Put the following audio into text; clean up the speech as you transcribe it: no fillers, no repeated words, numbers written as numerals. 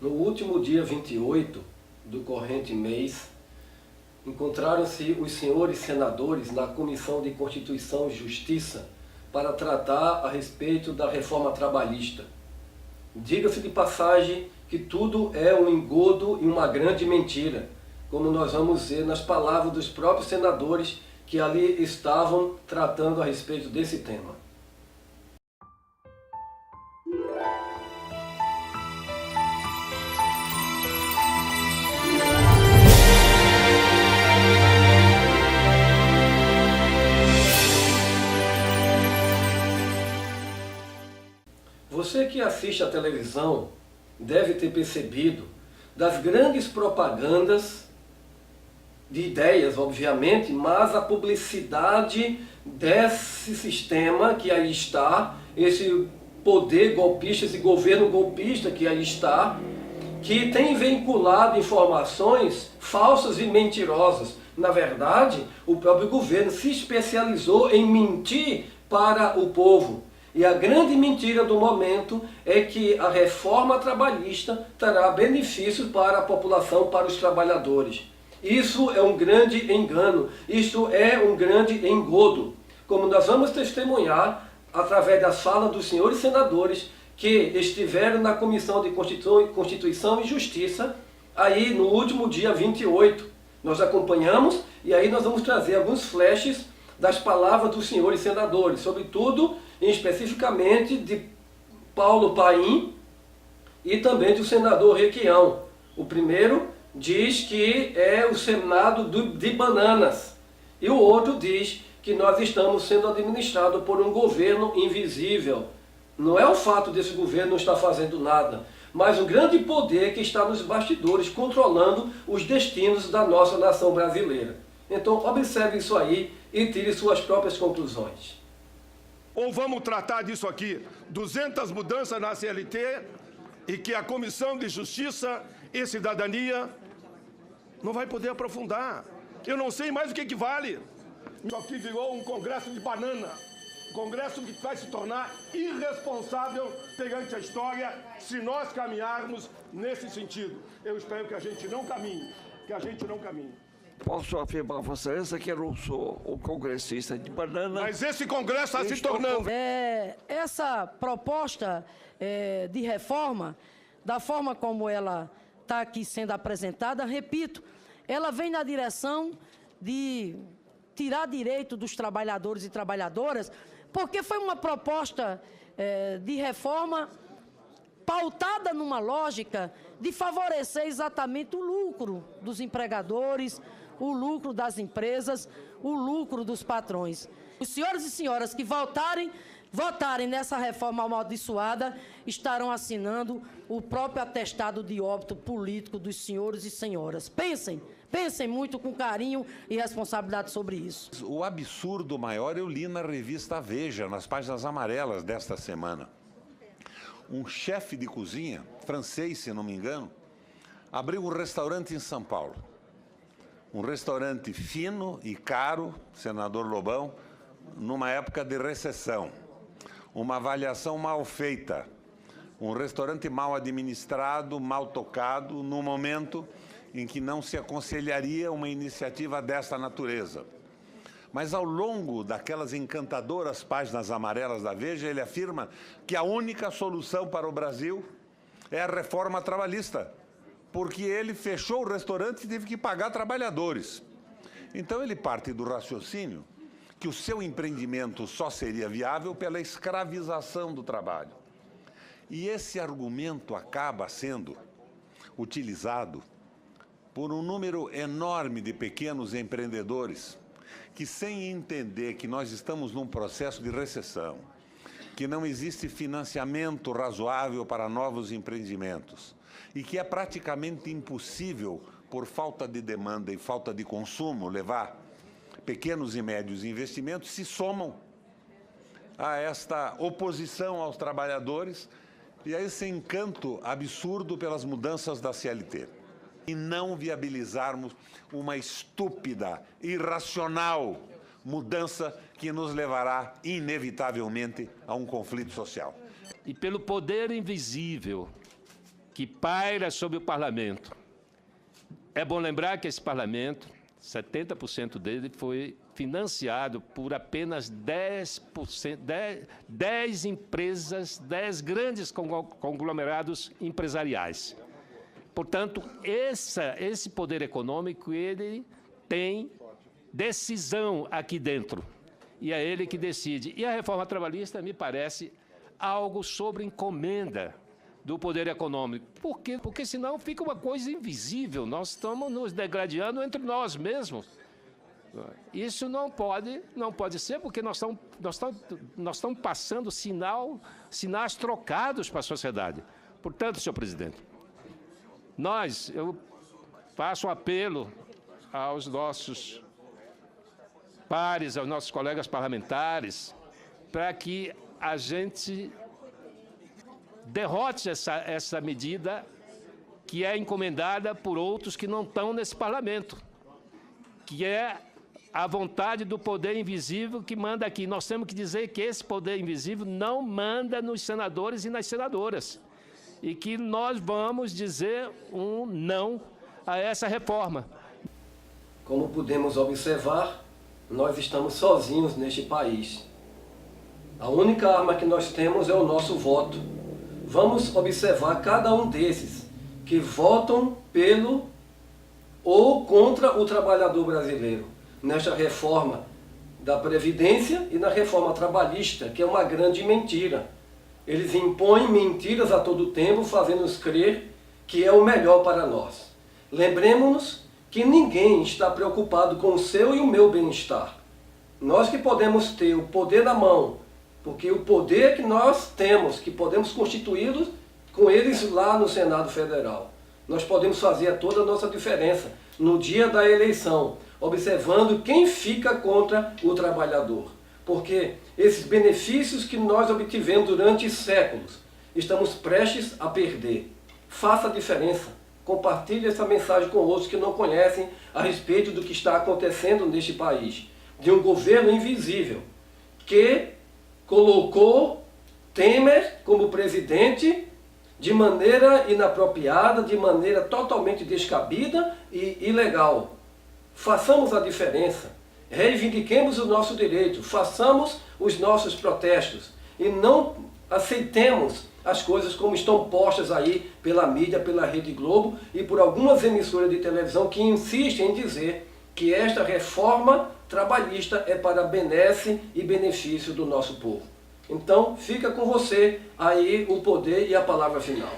No último dia 28 do corrente mês, encontraram-se os senhores senadores na Comissão de Constituição e Justiça para tratar a respeito da reforma trabalhista. Diga-se de passagem que tudo é um engodo e uma grande mentira, como nós vamos ver nas palavras dos próprios senadores que ali estavam tratando a respeito desse tema. Você que assiste à televisão deve ter percebido das grandes propagandas de ideias, obviamente, mas a publicidade desse sistema que aí está, esse poder golpista, esse governo golpista que aí está, que tem vinculado informações falsas e mentirosas. Na verdade, o próprio governo se especializou em mentir para o povo. E a grande mentira do momento é que a reforma trabalhista trará benefícios para a população, para os trabalhadores. Isso é um grande engano, isso é um grande engodo. Como nós vamos testemunhar através das falas dos senhores senadores que estiveram na Comissão de Constituição e Justiça, aí no último dia 28. Nós acompanhamos e aí nós vamos trazer alguns flashes das palavras dos senhores senadores, sobretudo especificamente de Paulo Paim e também do senador Requião. O primeiro diz que é o Senado de bananas e o outro diz que nós estamos sendo administrados por um governo invisível. Não é o fato desse governo não estar fazendo nada, mas um grande poder que está nos bastidores controlando os destinos da nossa nação brasileira. Então observe isso aí e tire suas próprias conclusões. Ou vamos tratar disso aqui, 200 mudanças na CLT e que a Comissão de Justiça e Cidadania não vai poder aprofundar. Eu não sei mais o que vale. Isso aqui virou um congresso de banana. Congresso que vai se tornar irresponsável perante a história se nós caminharmos nesse sentido. Eu espero que a gente não caminhe, Posso afirmar a Vossa Excelência que eu não sou um congressista de banana. Mas esse Congresso está se tornando. Essa proposta de reforma, da forma como ela está aqui sendo apresentada, repito, ela vem na direção de tirar direito dos trabalhadores e trabalhadoras, porque foi uma proposta de reforma pautada numa lógica de favorecer exatamente o lucro dos empregadores, o lucro das empresas, o lucro dos patrões. Os senhores e senhoras que votarem nessa reforma amaldiçoada estarão assinando o próprio atestado de óbito político dos senhores e senhoras. Pensem muito com carinho e responsabilidade sobre isso. O absurdo maior eu li na revista Veja, nas páginas amarelas desta semana. Um chefe de cozinha, francês, se não me engano, abriu um restaurante em São Paulo. Um restaurante fino e caro, senador Lobão, numa época de recessão. Uma avaliação mal feita. Um restaurante mal administrado, mal tocado, no momento em que não se aconselharia uma iniciativa desta natureza. Mas ao longo daquelas encantadoras páginas amarelas da Veja, ele afirma que a única solução para o Brasil é a reforma trabalhista, porque ele fechou o restaurante e teve que pagar trabalhadores. Então ele parte do raciocínio que o seu empreendimento só seria viável pela escravização do trabalho. E esse argumento acaba sendo utilizado por um número enorme de pequenos empreendedores que, sem entender que nós estamos num processo de recessão, que não existe financiamento razoável para novos empreendimentos e que é praticamente impossível, por falta de demanda e falta de consumo, levar pequenos e médios investimentos, se somam a esta oposição aos trabalhadores e a esse encanto absurdo pelas mudanças da CLT. E não viabilizarmos uma estúpida, irracional mudança que nos levará, inevitavelmente, a um conflito social. E pelo poder invisível que paira sobre o parlamento. É bom lembrar que esse parlamento, 70% dele foi financiado por apenas 10 empresas, 10 grandes conglomerados empresariais. Portanto, esse poder econômico, ele tem decisão aqui dentro, e é ele que decide. E a reforma trabalhista me parece algo sobre encomenda do poder econômico. Por quê? Porque senão fica uma coisa invisível, nós estamos nos degradando entre nós mesmos. Isso não pode ser, porque nós estamos passando sinais trocados para a sociedade. Portanto, senhor presidente, eu faço um apelo aos nossos pares, aos nossos colegas parlamentares, para que a gente derrote essa medida que é encomendada por outros que não estão nesse parlamento, que é a vontade do poder invisível que manda aqui. Nós temos que dizer que esse poder invisível não manda nos senadores e nas senadoras, e que nós vamos dizer um não a essa reforma. Como podemos observar, nós estamos sozinhos neste país. A única arma que nós temos é o nosso voto. Vamos observar cada um desses que votam pelo ou contra o trabalhador brasileiro nesta reforma da Previdência e na reforma trabalhista, que é uma grande mentira. Eles impõem mentiras a todo tempo, fazendo-nos crer que é o melhor para nós. Lembremos-nos que ninguém está preocupado com o seu e o meu bem-estar. Nós que podemos ter o poder na mão, porque o poder que nós temos, que podemos constituí-los com eles lá no Senado Federal. Nós podemos fazer toda a nossa diferença no dia da eleição, observando quem fica contra o trabalhador. Porque esses benefícios que nós obtivemos durante séculos, estamos prestes a perder. Faça a diferença. Compartilhe essa mensagem com outros que não conhecem a respeito do que está acontecendo neste país. De um governo invisível, que colocou Temer como presidente de maneira inapropriada, de maneira totalmente descabida e ilegal. Façamos a diferença, reivindiquemos o nosso direito, façamos os nossos protestos e não aceitemos as coisas como estão postas aí pela mídia, pela Rede Globo e por algumas emissoras de televisão que insistem em dizer que esta reforma trabalhista é para benesse e benefício do nosso povo. Então, fica com você aí o poder e a palavra final.